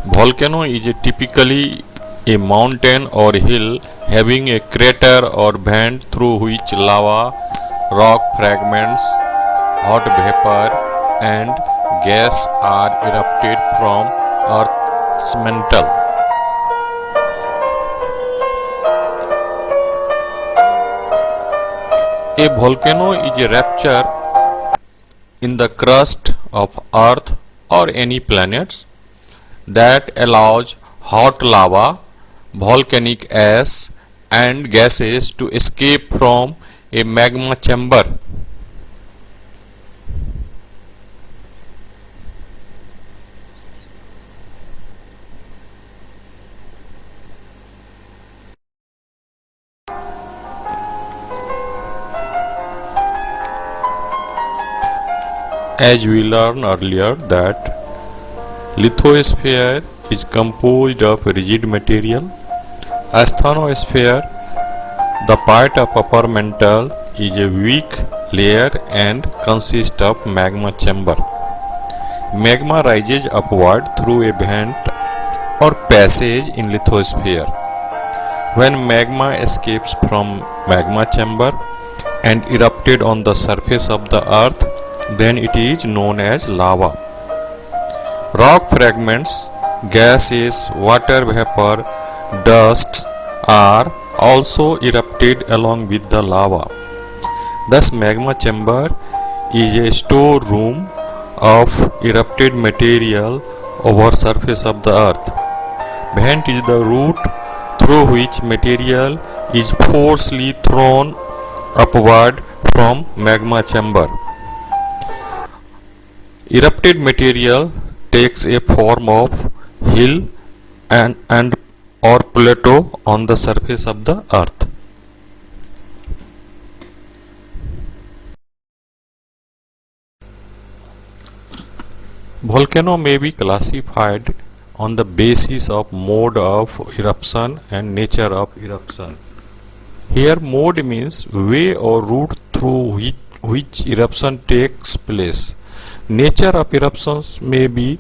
Volcano is typically a mountain or hill having a crater or vent through which lava, rock fragments, hot vapor, and gas are erupted from Earth's mantle. A volcano is a rupture in the crust of Earth or any planets that allows hot lava, volcanic ash, and gases to escape from a magma chamber. As we learned earlier that lithosphere is composed of rigid material. Asthenosphere, the part of upper mantle, is a weak layer and consists of magma chamber. Magma rises upward through a vent or passage in lithosphere. When magma escapes from magma chamber and erupted on the surface of the earth, then it is known as lava. Rock fragments, gases, water vapor, dusts are also erupted along with the lava. Thus, magma chamber is a storeroom of erupted material over surface of the earth. Vent is the route through which material is forcibly thrown upward from magma chamber. Erupted material takes a form of hill and or plateau on the surface of the earth. Volcano may be classified on the basis of mode of eruption and nature of eruption. Here mode means way or route through which eruption takes place. Nature of eruptions may be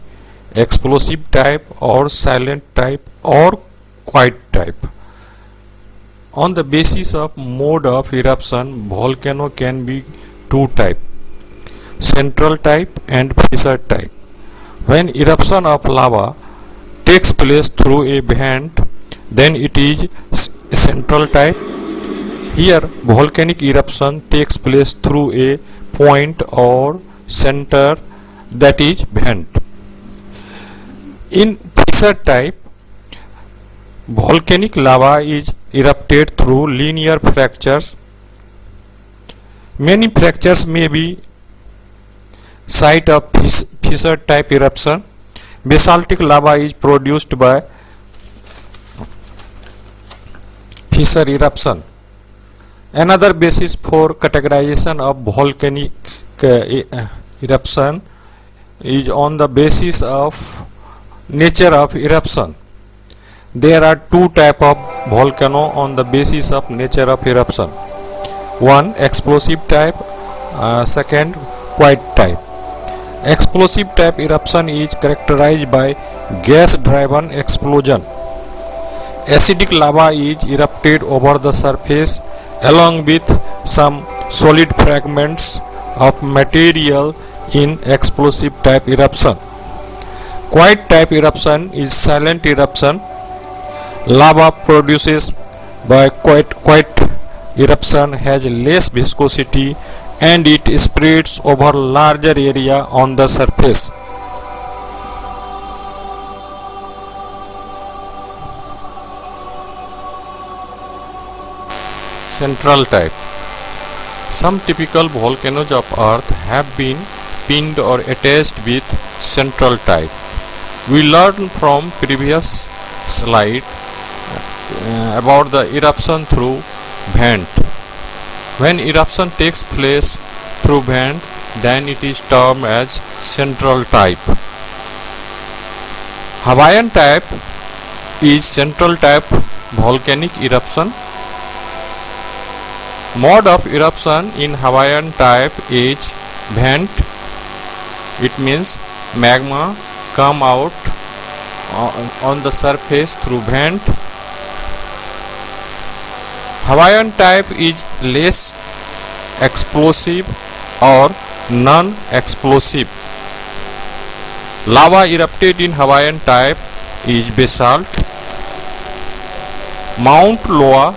explosive type or silent type or quiet type. On the basis of mode of eruption, volcano can be two types, central type and fissure type. When eruption of lava takes place through a vent, then it is central type. Here volcanic eruption takes place through a point or center, that is vent. In fissure type, volcanic lava is erupted through linear fractures. Many fractures may be site of fissure type eruption. Basaltic lava is produced by fissure eruption. Another basis for categorization of volcanic eruption is on the basis of nature of eruption. There are two types of volcano on the basis of nature of eruption. One, explosive type, second, quiet type. Explosive type eruption is characterized by gas driven explosion. Acidic lava is erupted over the surface along with some solid fragments of material in explosive type eruption. Quiet type eruption is silent eruption. Lava produced by quiet eruption has less viscosity and it spreads over larger area on the surface. Central type. Some typical volcanoes of Earth have been pinned or attached with central type. We learned from previous slide about the eruption through vent. When eruption takes place through vent, then it is termed as central type. Hawaiian type is central type volcanic eruption. Mode of eruption in Hawaiian type is vent. It means magma come out on the surface through vent. Hawaiian type is less explosive or non-explosive. Lava erupted in Hawaiian type is basalt. Mount Loa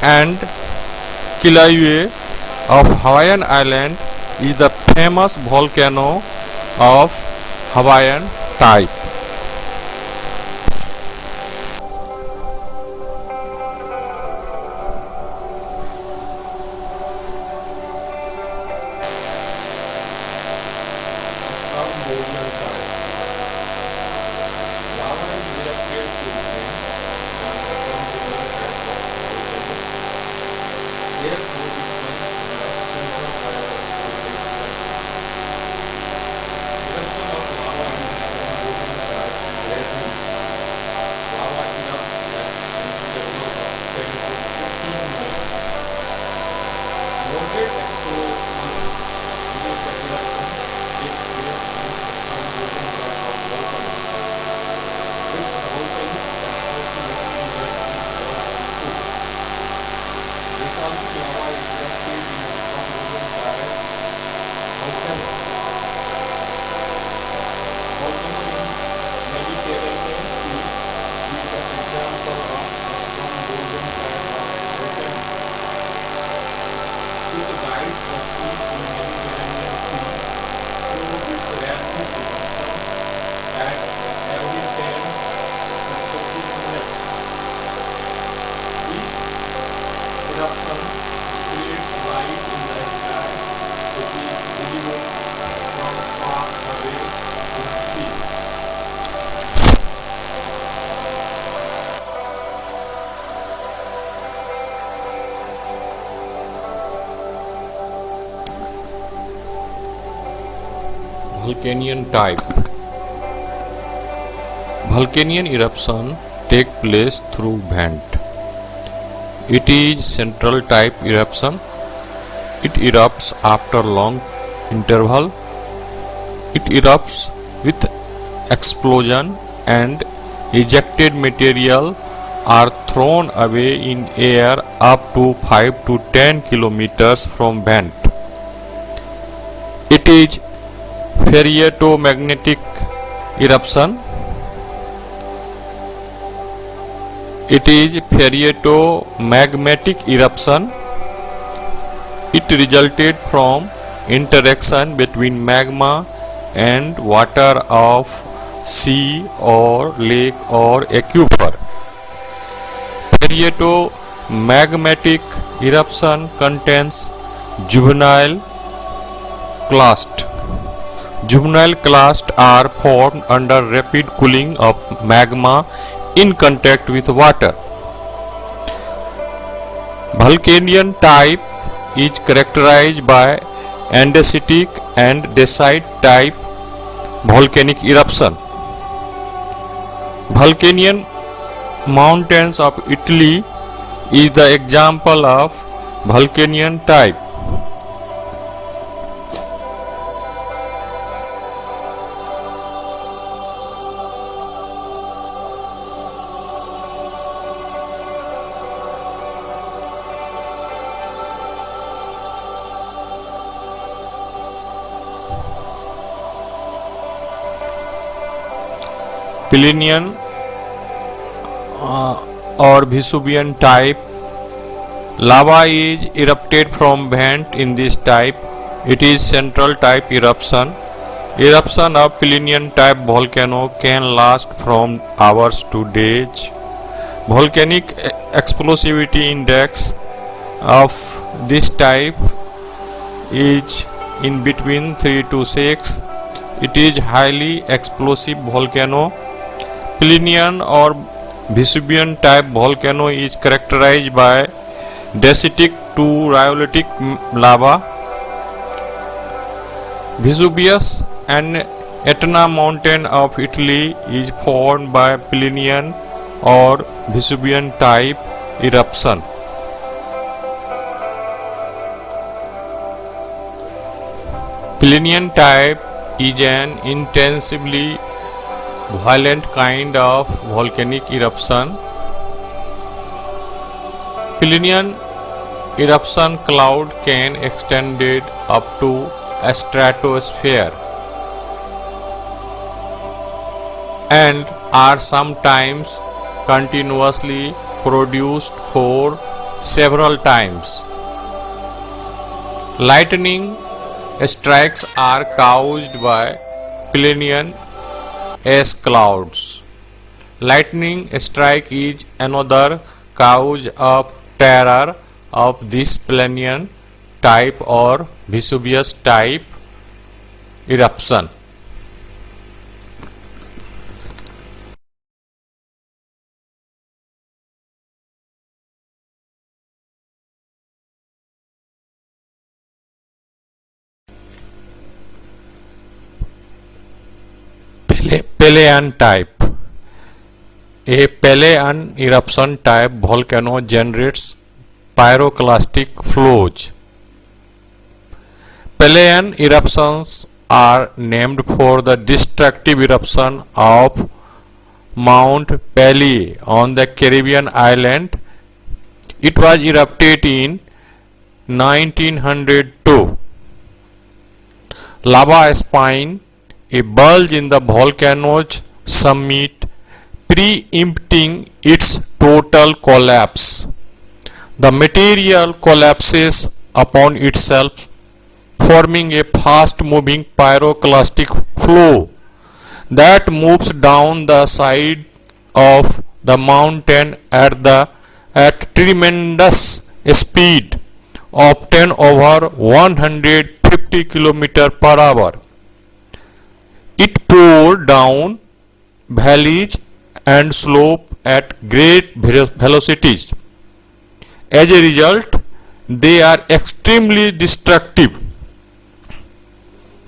and Kilauea of Hawaiian Island is the famous volcano of Hawaiian type. Volcanian type. Volcanian eruption take place through vent. It is central type eruption. It erupts after long interval. It erupts with explosion and ejected material are thrown away in air up to 5 to 10 kilometers from vent. It is ferrietomagnetic eruption. It is ferrietomagmatic eruption. It resulted from interaction between magma and water of sea or lake or aquifer. Ferrietomagmatic eruption contains juvenile clast. Juvenile clasts are formed under rapid cooling of magma in contact with water. Volcanian type is characterized by andesitic and dacite type volcanic eruption. Volcanian mountains of Italy is the example of Volcanian type. Plinian or Vesuvian type. Lava is erupted from vent in this type. It is central type eruption. Eruption of Plinian type volcano can last from hours to days. Volcanic explosivity index of this type is in between 3 to 6. It is highly explosive volcano. Plinian or Vesuvian type volcano is characterized by dacitic to rhyolitic lava. Vesuvius and Etna mountain of Italy is formed by Plinian or Vesuvian type eruption. Plinian type is an intensively violent kind of volcanic eruption. Plinian eruption cloud can extend up to a stratosphere and are sometimes continuously produced for several times. Lightning strikes are caused by Plinian ash clouds. Lightning strike is another cause of terror of this Plinian type or Vesuvius type eruption. Pelean type. A Pelean eruption type volcano generates pyroclastic flows. Pelean eruptions are named for the destructive eruption of Mount Pelee on the Caribbean island. It was erupted in 1902. Lava spine, a bulge in the volcano's summit, preempting its total collapse. The material collapses upon itself, forming a fast-moving pyroclastic flow that moves down the side of the mountain at tremendous speed of 10 over 150 km per hour. It poured down valleys and slopes at great velocities. As a result, they are extremely destructive.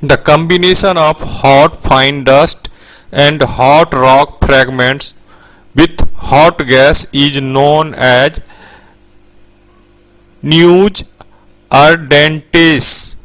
The combination of hot fine dust and hot rock fragments with hot gas is known as neus ardentes.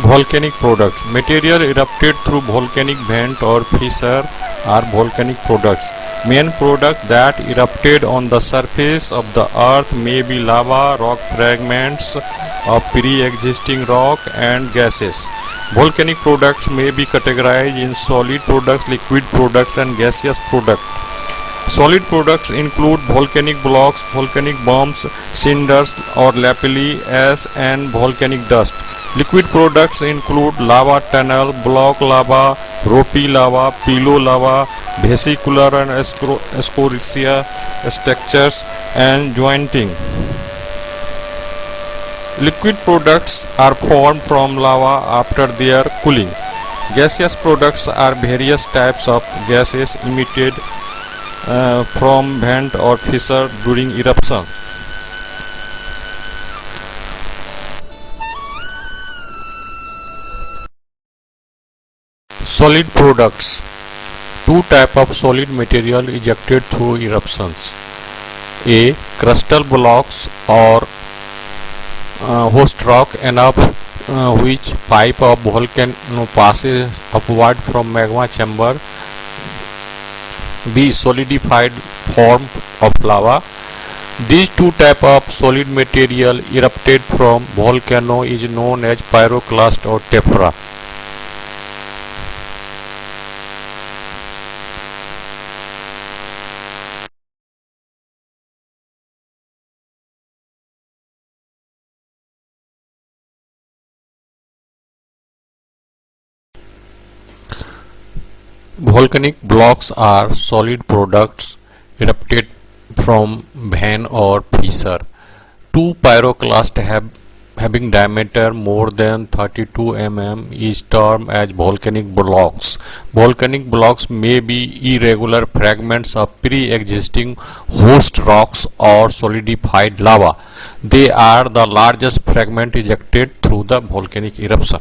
Volcanic products. Material erupted through volcanic vent or fissure are volcanic products. Main product that erupted on the surface of the earth may be lava, rock fragments of pre-existing rock and gases. Volcanic products may be categorized in solid products, liquid products and gaseous products. Solid products include volcanic blocks, volcanic bombs, cinders or lapilli, ash and volcanic dust. Liquid products include lava tunnel, block lava, ropey lava, pillow lava, vesicular and scoria structures and jointing. Liquid products are formed from lava after their cooling. Gaseous products are various types of gases emitted from vent or fissure during eruption. Solid products. Two types of solid material ejected through eruptions. A. Crustal blocks or host rock enough which pipe of volcano passes upward from magma chamber. B. Solidified form of lava. These two types of solid material erupted from volcano is known as pyroclast or tephra. Volcanic blocks are solid products erupted from vein or fissure. Two pyroclasts having diameter more than 32 mm is termed as volcanic blocks. Volcanic blocks may be irregular fragments of pre-existing host rocks or solidified lava. They are the largest fragment ejected through the volcanic eruption.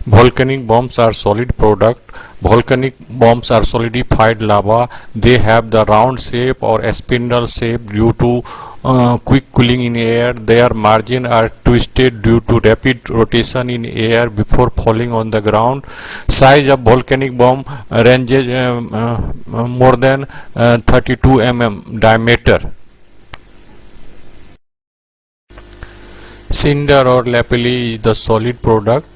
Volcanic bombs are solid product. Volcanic bombs are solidified lava. They have the round shape or a spindle shape due to quick cooling in air. Their margins are twisted due to rapid rotation in air before falling on the ground. Size of volcanic bomb ranges more than 32 mm diameter. Cinder or lapilli is the solid product.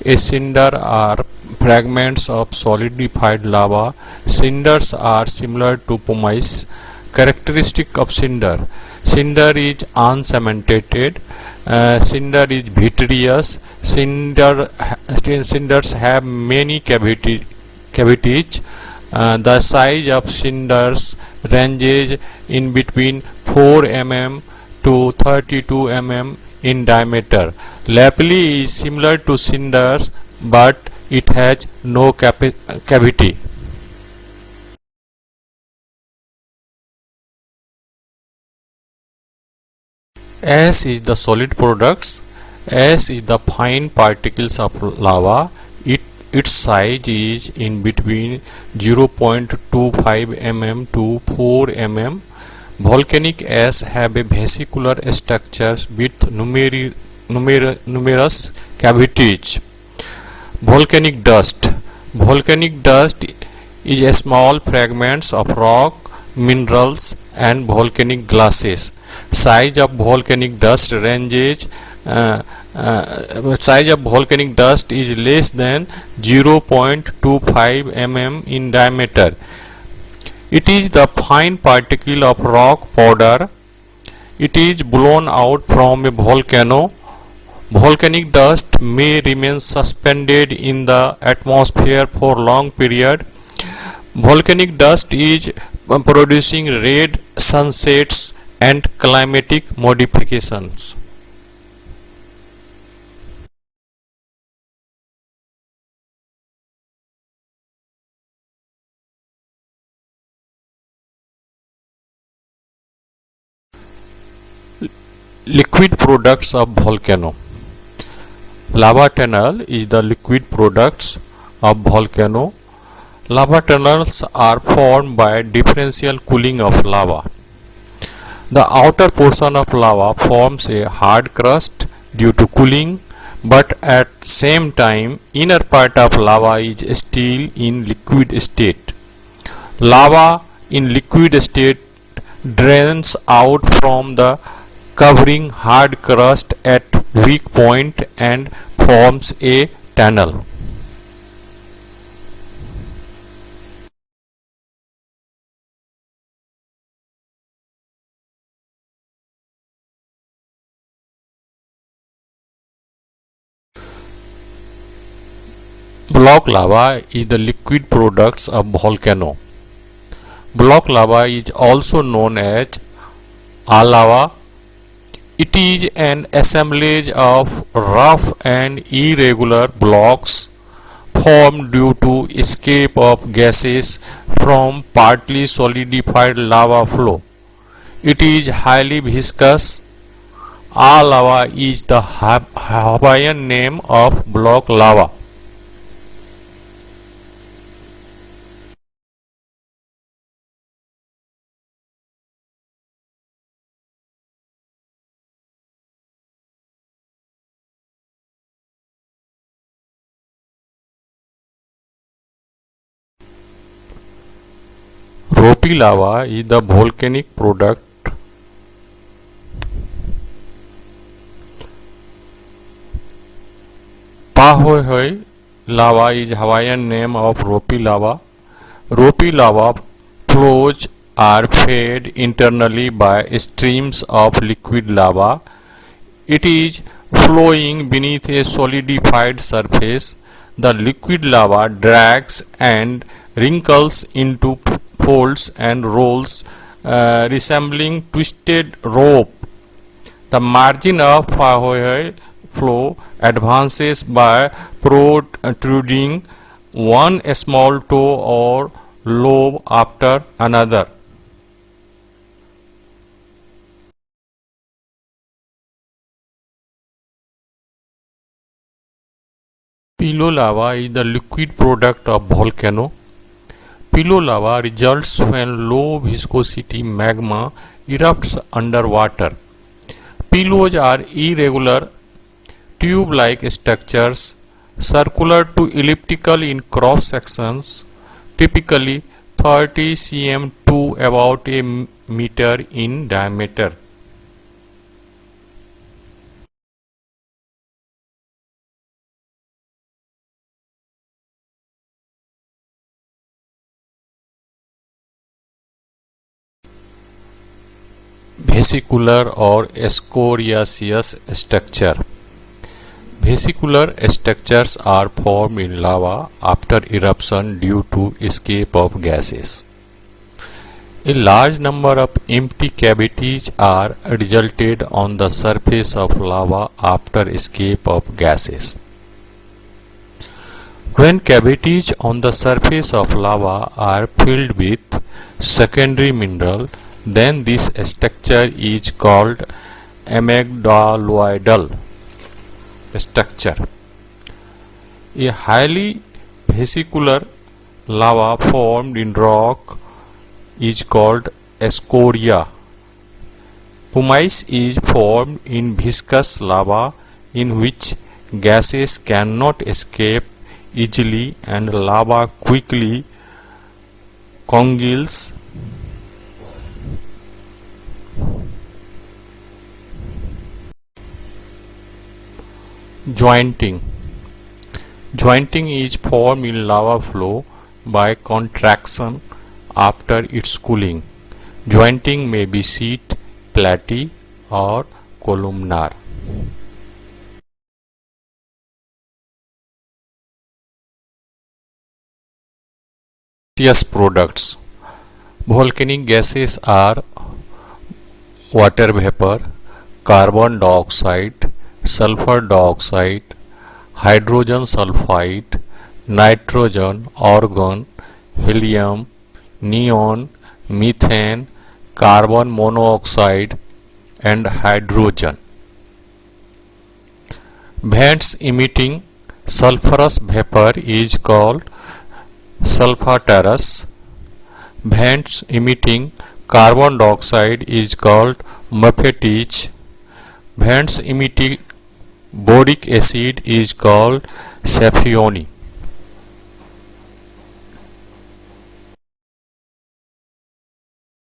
A cinder are fragments of solidified lava. Cinders are similar to pumice. Characteristic of cinder: cinder is uncemented. Cinder is vitreous. Cinders have many cavities. The size of cinders ranges in between 4 mm to 32 mm in diameter. Lapilli is similar to cinders, but it has no cavity. Ash is the solid products. Ash is the fine particles of lava. Its size is in between 0.25 mm to 4 mm. Volcanic ash have a vesicular structures with numerous cavities. Volcanic dust. Volcanic dust is a small fragments of rock, minerals, and volcanic gases. Size of volcanic dust ranges. Size of volcanic dust is less than 0.25 mm in diameter. It is the fine particle of rock powder. It is blown out from a volcano. Volcanic dust may remain suspended in the atmosphere for long period. Volcanic dust is producing red sunsets and climatic modifications. Liquid products of volcano. Lava tunnel is the liquid products of volcano. Lava tunnels are formed by differential cooling of lava. The outer portion of lava forms a hard crust due to cooling, but at same time inner part of lava is still in liquid state. Lava in liquid state drains out from the covering hard crust at weak point and forms a tunnel. Block lava is the liquid products of volcano. Block lava is also known as lava. It is an assemblage of rough and irregular blocks formed due to escape of gases from partly solidified lava flow. It is highly viscous. Lava is the Hawaiian name of block lava. Ropi lava is the volcanic product. Pahoehoe lava is Hawaiian name of Ropi lava. Ropi lava flows are fed internally by streams of liquid lava. It is flowing beneath a solidified surface. The liquid lava drags and wrinkles into folds and rolls resembling twisted rope. The margin of flow advances by protruding one small toe or lobe after another. Pillow lava is the liquid product of volcano. Pillow lava results when low viscosity magma erupts underwater. Pillows are irregular, tube-like structures, circular to elliptical in cross sections, typically 30 cm to about a meter in diameter. Vesicular or scoriaceous structure. Vesicular structures are formed in lava after eruption due to escape of gases. A large number of empty cavities are resulted on the surface of lava after escape of gases. When cavities on the surface of lava are filled with secondary mineral, then this structure is called amygdaloidal structure. A highly vesicular lava formed in rock is called scoria. Pumice is formed in viscous lava in which gases cannot escape easily and lava quickly congeals. Jointing. Jointing is formed in lava flow by contraction after its cooling. Jointing may be sheet, platy, or columnar. Gaseous products. Volcanic gases are water vapor, carbon dioxide, sulfur dioxide, hydrogen sulfide, nitrogen, argon, helium, neon, methane, carbon monoxide, and hydrogen. Vents emitting sulfurous vapor is called sulfaterous. Vents emitting carbon dioxide is called mephitic. Vents emitting boric acid is called sapphire.